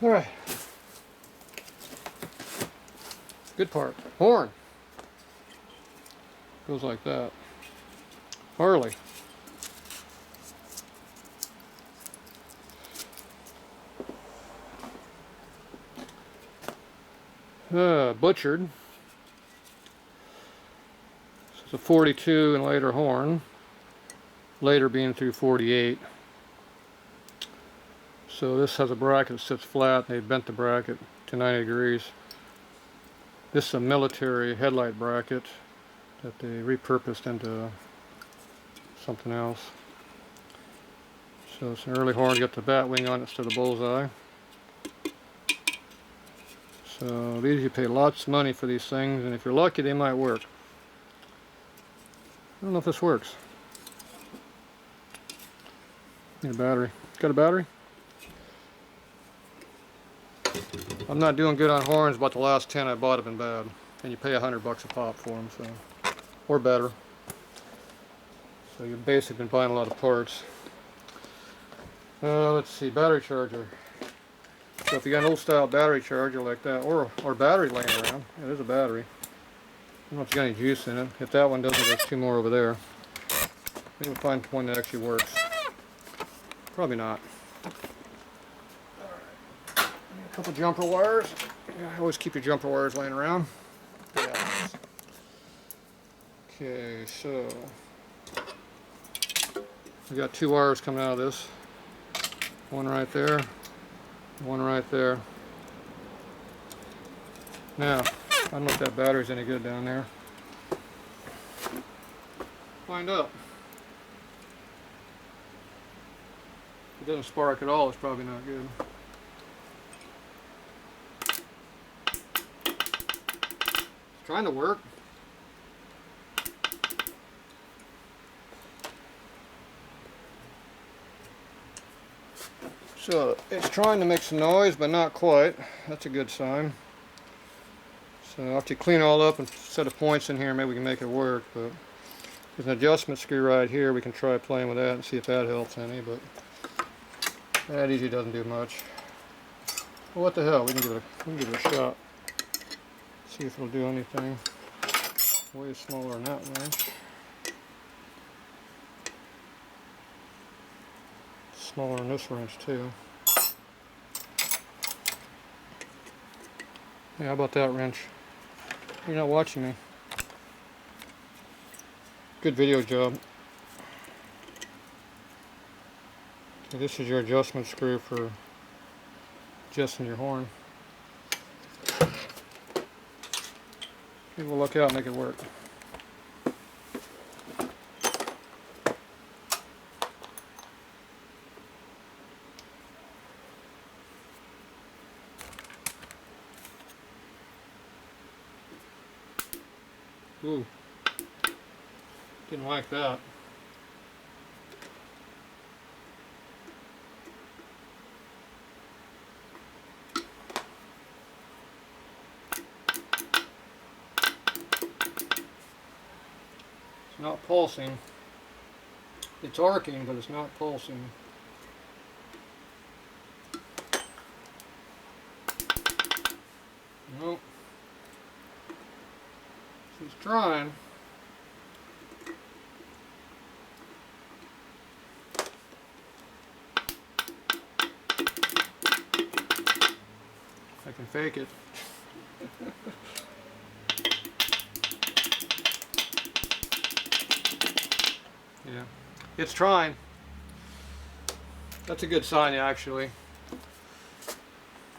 Alright. Good part. Horn. Goes like that. Harley. Butchered. It's a 42 and later horn. Later being through 48. So this has a bracket that sits flat. They bent the bracket to 90 degrees. This is a military headlight bracket that they repurposed into something else. So it's an early horn. You got the bat wing on it instead of the bullseye. So these, you pay lots of money for these things, and if you're lucky they might work. I don't know if this works. Need a battery. Got a battery? I'm not doing good on horns, but the last 10 I bought have been bad. And you pay $100 a pop for them, so, or better. So you've basically been buying a lot of parts. Let's see, battery charger. So if you got an old style battery charger like that, or battery laying around, yeah, there's a battery. I don't know if it's got any juice in it. If that one doesn't, there's two more over there. Maybe we'll find one that actually works. Probably not. Alright. A couple jumper wires. Yeah, always keep your jumper wires laying around. Yeah. Okay, so we got two wires coming out of this. One right there, one right there. Now, I don't know if that battery's any good down there. Find out. If it doesn't spark at all, it's probably not good. It's trying to work. So it's trying to make some noise, but not quite. That's a good sign. So after you clean it all up and set of points in here, maybe we can make it work. But there's an adjustment screw right here. We can try playing with that and see if that helps any. But that usually doesn't do much. Well, what the hell? We can give it a shot. See if it'll do anything. Way smaller than that wrench. Smaller than this wrench too. Yeah, how about that wrench? You're not watching me. Good video job. Okay, this is your adjustment screw for adjusting your horn. We'll look out and make it work. Ooh, didn't like that. It's not pulsing. It's arcing, but it's not pulsing. Nope. She's trying. I can fake it. Yeah, it's trying. That's a good sign, actually.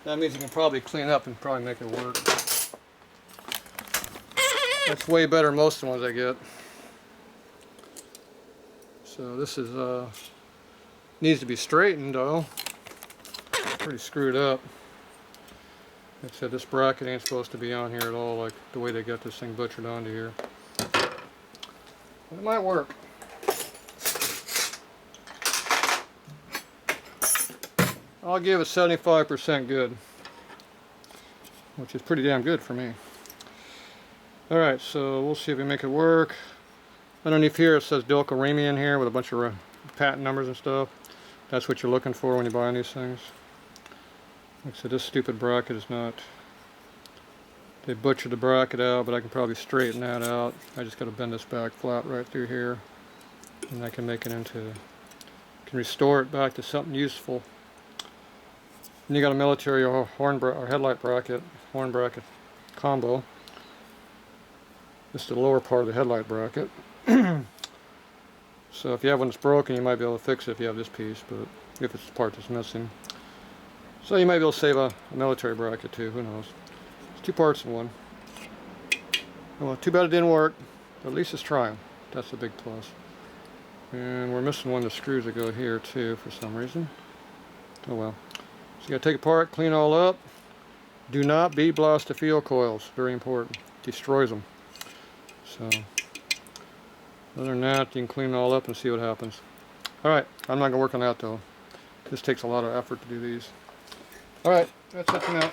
That means you can probably clean up and probably make it work. That's way better than most of the ones I get. So this is needs to be straightened though. Pretty screwed up. Like I said, this bracket ain't supposed to be on here at all, like the way they got this thing butchered onto here. But it might work. I'll give it 75% good, which is pretty damn good for me. Alright, so we'll see if we make it work. Underneath here it says Dilka Remy in here with a bunch of patent numbers and stuff. That's what you're looking for when you're buying these things. Like I said, this stupid bracket is not, they butchered the bracket out, but I can probably straighten that out. I just got to bend this back flat right through here, and I can make it into, can restore it back to something useful. And you got a military or headlight bracket, horn bracket combo. This is the lower part of the headlight bracket. So if you have one that's broken, you might be able to fix it if you have this piece, but if it's the part that's missing. So you might be able to save a military bracket too, who knows. It's two parts in one. Well, too bad it didn't work, but at least it's trying. That's a big plus. And we're missing one of the screws that go here too for some reason. Oh well. So you gotta take it apart, clean all up. Do not beat blast the field coils, very important. Destroys them. So, other than that, you can clean it all up and see what happens. Alright, I'm not gonna work on that though. This takes a lot of effort to do these. Alright, that's it for now.